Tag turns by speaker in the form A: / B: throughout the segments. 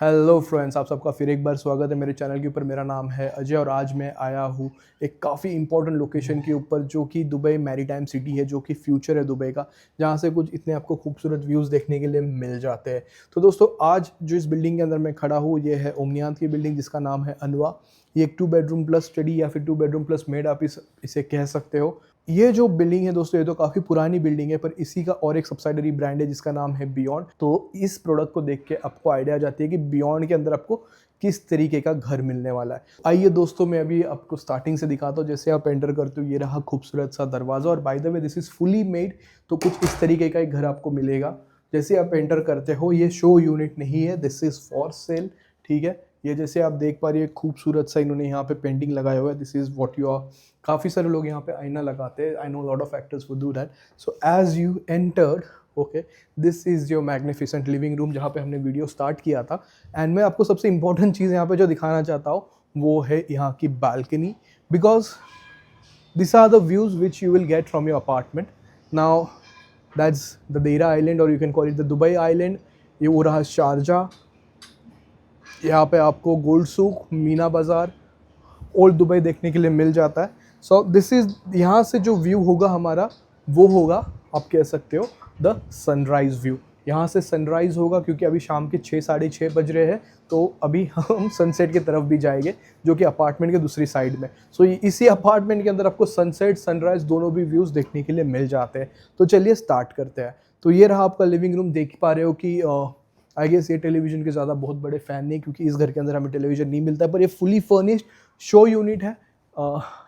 A: Hello friends, आप सबका फिर एक बार स्वागत है मेरे चैनल के ऊपर। मेरा नाम है अजय और आज मैं आया हूँ एक काफ़ी इंपॉर्टेंट लोकेशन के ऊपर जो कि दुबई मैरीटाइम सिटी है, जो कि फ्यूचर है दुबई का, जहाँ से कुछ इतने आपको खूबसूरत व्यूज़ देखने के लिए मिल जाते हैं। तो दोस्तों, आज जो इस बिल्डिंग के अंदर मैं खड़ा हूँ ये है ओमनियांत की बिल्डिंग, जिसका नाम है अनवा। ये एक 2 बेडरूम प्लस स्टडी या फिर 2 बेडरूम प्लस मेड आप इसे कह सकते हो। ये जो बिल्डिंग है दोस्तों, ये तो काफ़ी पुरानी बिल्डिंग है, पर इसी का और एक सब्सिडरी ब्रांड है जिसका नाम है बियॉन्ड। तो इस प्रोडक्ट को देख के आपको आइडिया आ जाती है कि बियॉन्ड के अंदर आपको किस तरीके का घर मिलने वाला है। आइए दोस्तों, मैं अभी आपको स्टार्टिंग से दिखाता हूँ। जैसे आप एंटर करते हो, ये रहा खूबसूरत सा दरवाज़ा, और by the way this is fully made. तो कुछ इस तरीके का एक घर आपको मिलेगा। जैसे आप एंटर करते हो, ये शो यूनिट नहीं है, दिस इज़ फॉर सेल। ठीक है, ये जैसे आप देख पा रही है, खूबसूरत सा इन्होंने यहाँ पे पेंटिंग लगाया हुआ है। This is what you are. काफ़ी सारे लोग यहाँ पे आईना लगाते हैं। I know lot of actors would do that. So as you entered, okay, this is your magnificent living room, जहाँ पे हमने वीडियो स्टार्ट किया था। एंड मैं आपको सबसे इंपॉर्टेंट चीज़ यहाँ पे जो दिखाना चाहता हूँ वो है यहाँ की balcony, because these are the views which you will get from your apartment. Now that's the Deira Island, or you can call it the Dubai Island. ये वो रहा शारजा। यहाँ पे आपको गोल्ड सूक, मीना बाज़ार, ओल्ड दुबई देखने के लिए मिल जाता है। सो दिस इज़, यहाँ से जो व्यू होगा हमारा वो होगा, आप कह सकते हो, द सनराइज़ व्यू। यहाँ से सनराइज़ होगा क्योंकि अभी शाम के 6 साढ़े 6 बज रहे हैं। तो अभी हम सनसेट की तरफ भी जाएंगे, जो कि अपार्टमेंट के दूसरी साइड में। सो इसी अपार्टमेंट के अंदर आपको सनसेट सनराइज़ दोनों भी व्यूज़ देखने के लिए मिल जाते हैं। तो चलिए स्टार्ट करते हैं। तो ये रहा आपका लिविंग रूम। देख पा रहे हो कि आई गेस ये टेलीविज़न के ज़्यादा बहुत बड़े फ़ैन नहीं, क्योंकि इस घर के अंदर हमें टेलीविज़न नहीं मिलता है, पर ये फुली फर्निश्ड शो यूनिट है।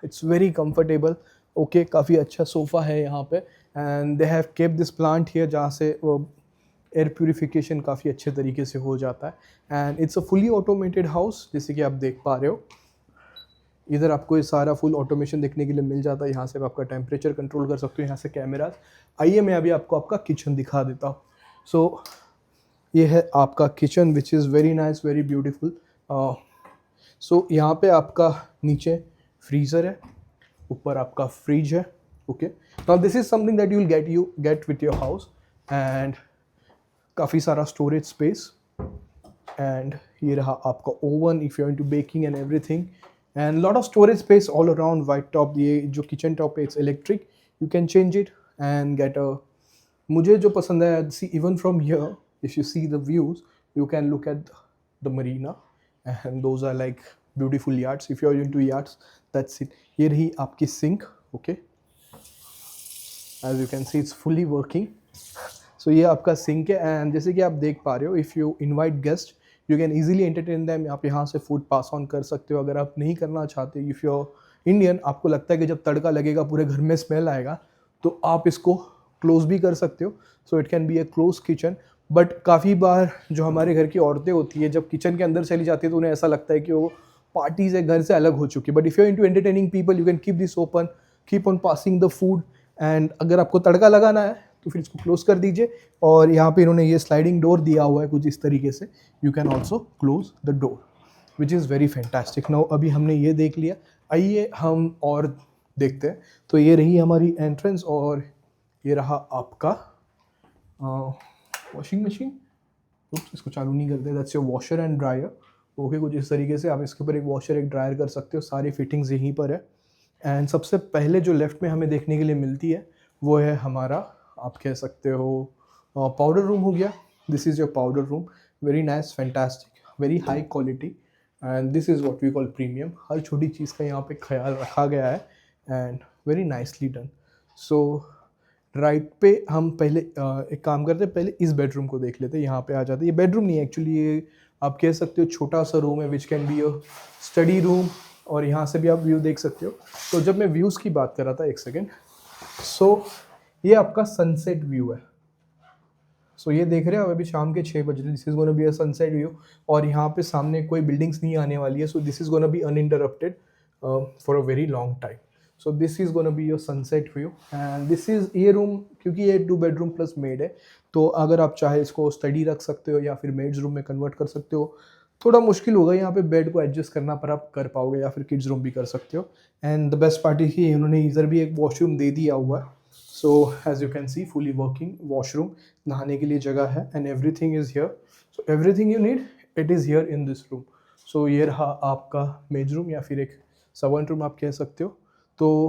A: It's very comfortable. ओके, काफ़ी अच्छा सोफ़ा है यहाँ पे। And they have kept this plant here, जहाँ से एयर प्यूरिफिकेशन काफ़ी अच्छे तरीके से हो जाता है। And it's a fully automated house, जैसे कि आप देख पा रहे हो। इधर आपको ये सारा फुल ऑटोमेशन देखने के लिए मिल जाता है। यहाँ से आप आपका टेम्परेचर कंट्रोल कर सकते हो, यहाँ से कैमराज। आइए मैं अभी आपको आपका किचन दिखा देता हूँ। सो ये है आपका kitchen, which is very nice, very beautiful. So यहाँ पे आपका नीचे फ्रीज़र है, ऊपर आपका फ्रिज है। Okay, now this is something that you get with your house. And काफ़ी सारा स्टोरेज स्पेस। एंड ये रहा आपका oven if you are into baking and everything. And lot of storage space all around. White top, ये जो kitchen top है it's electric, you can change it and get a, मुझे जो पसंद है, see even from here if you see the views, you can look at the marina, and those are like beautiful yards. If you are into yards, that's it. ये रही आपकी sink. Okay, as you can see it's fully working. So ये आपका sink है। And जैसे कि आप देख पा रहे हो, if you invite guest, you can easily entertain them. आप यहाँ से फूड पास ऑन कर सकते हो। अगर आप नहीं करना चाहते, इफ़ यू आर इंडियन, आपको लगता है कि जब तड़का लगेगा पूरे घर में स्मेल आएगा, तो आप इसको क्लोज भी कर सकते हो। So it can be A close kitchen. But काफ़ी बार जो हमारे घर की औरतें होती है, जब किचन के अंदर चली जाती है तो उन्हें ऐसा लगता है कि वो पार्टी से, घर से अलग हो चुकी है। But if you are into entertaining people, you can keep this open, keep on passing the food. And अगर आपको तड़का लगाना है तो फिर इसको क्लोज कर दीजिए। और यहाँ पे इन्होंने ये स्लाइडिंग डोर दिया हुआ है कुछ इस तरीके से, you can also close the door, which is very fantastic. Now अभी हमने ये देख लिया, आइए हम और देखते हैं। तो ये रही हमारी एंट्रेंस, और ये रहा आपका वॉशिंग मशीन। इसको चालू नहीं करते, that's your washer and dryer. Okay, कुछ इस तरीके से आप इसके ऊपर एक वॉशर एक ड्रायर कर सकते हो। सारी फिटिंग्स यहीं पर है। एंड सबसे पहले जो लेफ्ट में हमें देखने के लिए मिलती है वो है हमारा, आप कह सकते हो, पाउडर रूम हो गया। This is your powder room, very nice, fantastic, very high quality. And this is what we call premium. हर छोटी चीज़ का यहाँ पे ख्याल रखा गया है, and very nicely done. So right पे हम पहले एक काम करते हैं, पहले इस बेडरूम को देख लेते हैं। यहाँ पे आ जाते हैं। ये बेडरूम नहीं है एक्चुअली, ये आप कह सकते हो छोटा सा रूम है, which can be a study room. और यहाँ से भी आप व्यू देख सकते हो। तो जब मैं व्यूज़ की बात कर रहा था, एक सेकेंड। सो ये आपका सनसेट व्यू है। सो ये देख रहे हो, अभी शाम के 6 बज रहे, this is gonna be a sunset view. और यहाँ पे सामने कोई बिल्डिंग्स नहीं आने वाली है। सो this is gonna be uninterrupted for a very long time. So this is gonna be your sunset view. And this is, ये रूम क्योंकि ये 2 बेडरूम प्लस मेड है, तो अगर आप चाहे इसको स्टडी रख सकते हो या फिर मेड्स रूम में कन्वर्ट कर सकते हो। थोड़ा मुश्किल होगा यहाँ पे बेड को एडजस्ट करना, पर आप कर पाओगे, या फिर किड्स रूम भी कर सकते हो। एंड द बेस्ट पार्ट है कि उन्होंने इधर भी एक वॉशरूम दे दिया हुआ है। So as you can see, fully working washroom, नहाने के लिए जगह है, and everything is here. So everything you need it is here in this room. So ये रहा आपका मेज रूम या फिर एक सर्वेंट रूम आप कह सकते हो। तो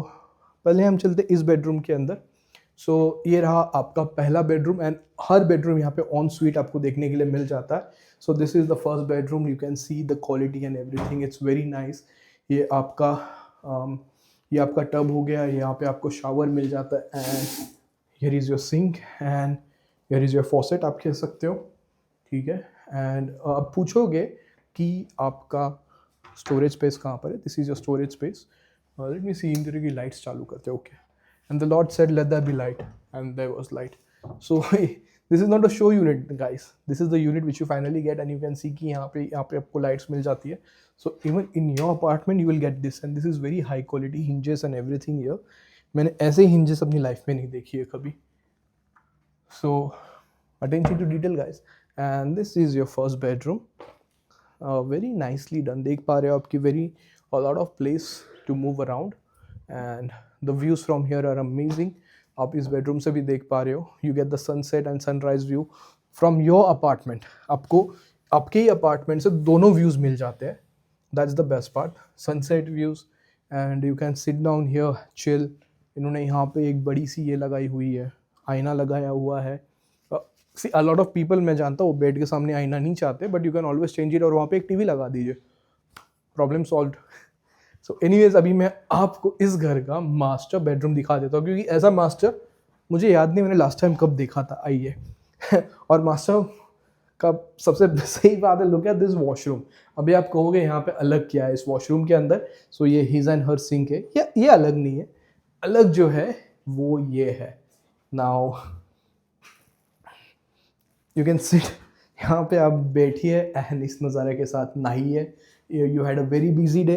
A: पहले हम चलते इस बेडरूम के अंदर। सो ये रहा आपका पहला बेडरूम एंड हर बेडरूम यहाँ पे ऑन स्वीट आपको देखने के लिए मिल जाता है। So this is the first bedroom, you can see the quality and everything, it's very nice. ये आपका ये आपका टब हो गया, यहाँ पे आपको शावर मिल जाता है and here is your sink and here is your faucet आप कह सकते हो, ठीक है। एंड आप पूछोगे कि आपका स्टोरेज स्पेस कहाँ पर है, this is your storage space. Let me see, interior की लाइट्स चालू करते हैं, okay. And the Lord said let there be light and there was light. So this is not a show unit guys, this is the unit which you finally get and you can see कि यहाँ पे आपको lights मिल जाती है। So even in your apartment you will get this and this is very high quality hinges and everything here. मैंने ऐसे hinges अपनी लाइफ में नहीं देखी है कभी। सो attention to detail guys, and this is your first bedroom, very nicely done, देख पा रहे हो आपकी very a lot of place to move around and the views from here are amazing। आप इस बेडरूम से भी देख पा रहे हो, you get the sunset and sunrise view from your apartment। आपको आपके ही अपार्टमेंट से दोनों व्यूज़ मिल जाते हैं, that's the best part, sunset views and you can sit down here chill। इन्होंने यहाँ पे एक बड़ी सी ये लगाई हुई है, आईना लगाया हुआ है। सी अ लॉट ऑफ पीपल मैं जानता हूँ बेड के सामने आईना नहीं चाहते, but you can always change it और वहाँ पे एक टीवी लगा दीजिए, प्रॉब्लम सॉल्व्ड। सो एनीवेज अभी मैं आपको इस घर का मास्टर बेडरूम दिखा देता हूँ, क्योंकि ऐसा मास्टर मुझे याद नहीं मैंने लास्ट टाइम कब देखा था, आइए। और मास्टर का सबसे सही बात है, लुक एट दिस वॉशरूम। अभी आप कहोगे यहाँ पे अलग क्या है इस वॉशरूम के अंदर। सो ये हिज एंड हर सिंक है, या ये अलग नहीं है, अलग जो है वो ये है। नाउ यू कैन सिट, यहाँ पे आप बैठिए एंड इस नज़ारे के साथ नहाइए। You had a very busy day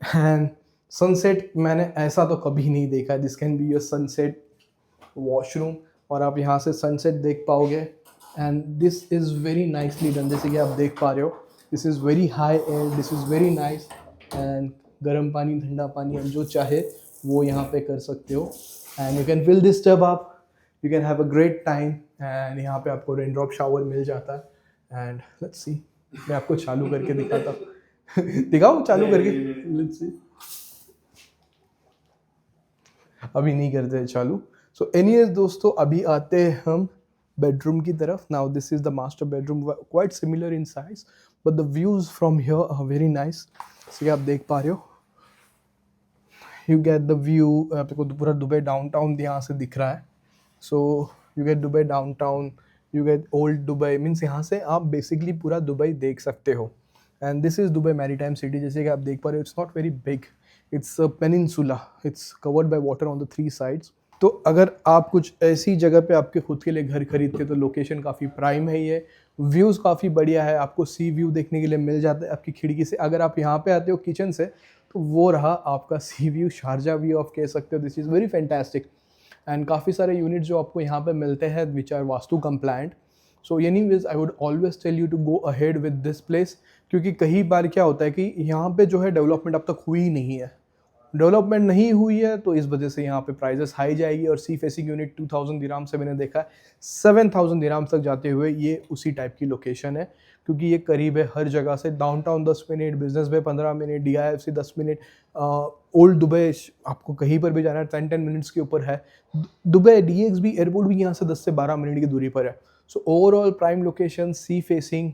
A: and sunset मैंने ऐसा तो कभी नहीं देखा है। This can be your sunset washroom और आप यहाँ से सनसेट देख पाओगे and this is very nicely done. जैसे कि आप देख पा रहे हो, this is very high and this is very nice and गर्म पानी ठंडा पानी हम जो चाहे वो यहाँ पे कर सकते हो and you can fill this tub up, you can have a great time and यहाँ पे आपको रेन ड्रॉप शावर मिल जाता है एंड लेट्स सी, मैं आपको चालू करके दिखाता हूँ। दिखाऊँ चालू करके, लेट्स सी, अभी नहीं करते चालू। सो एनीवेज दोस्तों, अभी आते हैं हम बेडरूम की तरफ। Now this is the master bedroom, quite similar in size but the views from here are very nice. जैसे आप देख पा रहे हो, यू गेट द व्यू, आपको पूरा दुबई डाउनटाउन यहाँ से दिख रहा है। So you get Dubai downtown, you get old Dubai, means यहाँ से आप बेसिकली पूरा दुबई देख सकते हो। And this is Dubai maritime city. जैसे कि आप देख पा रहे हो, it's not very big, it's a peninsula, it's covered by water on the 3 sides. तो अगर आप कुछ ऐसी जगह पे आपके खुद के लिए घर खरीदते तो लोकेशन काफ़ी प्राइम है ये, व्यूज़ काफ़ी बढ़िया है, आपको सी व्यू देखने के लिए मिल जाता है आपकी खिड़की से। अगर आप यहाँ पे आते हो किचन से तो वो रहा आपका सी व्यू, शारजा व्यू आप कह सकते हो। This is very fantastic and काफ़ी सारे यूनिट जो आपको यहाँ पे मिलते हैं which are Vastu compliant. So anyways I would always tell you to go ahead with this place, क्योंकि कई बार क्या होता है कि यहाँ पे जो है डेवलपमेंट अब तक हुई नहीं है। डेवलपमेंट नहीं हुई है तो इस वजह से यहाँ पे प्राइजेस हाई जाएगी। और सी फेसिंग यूनिट 2000 दिराम से मैंने देखा है 7000 दिराम तक जाते हुए, ये उसी टाइप की लोकेशन है, क्योंकि ये करीब है हर जगह से। डाउनटाउन 10 मिनट, बिजनेस वे 15 minute, DIFC 10 minute, old Dubai आपको कहीं पर भी जाना है 10 मिनट्स के ऊपर है। दुबई DXB एयरपोर्ट भी यहाँ से 10 से 12 मिनट की दूरी पर है। So overall prime location, sea facing,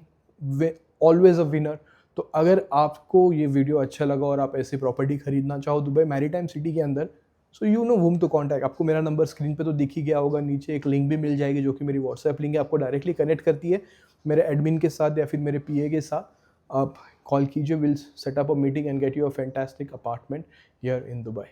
A: always a winner. तो अगर आपको ये वीडियो अच्छा लगा और आप ऐसी प्रॉपर्टी खरीदना चाहो दुबई मैरीटाइम सिटी के अंदर, so you know whom to contact. आपको मेरा नंबर स्क्रीन पे तो दिख ही गया होगा, नीचे एक लिंक भी मिल जाएगी जो कि मेरी व्हाट्सएप लिंक है, आपको डायरेक्टली कनेक्ट करती है मेरे एडमिन के साथ या फिर मेरे PA के साथ। आप कॉल कीजिए, will set up a meeting and get you a fantastic apartment here in Dubai.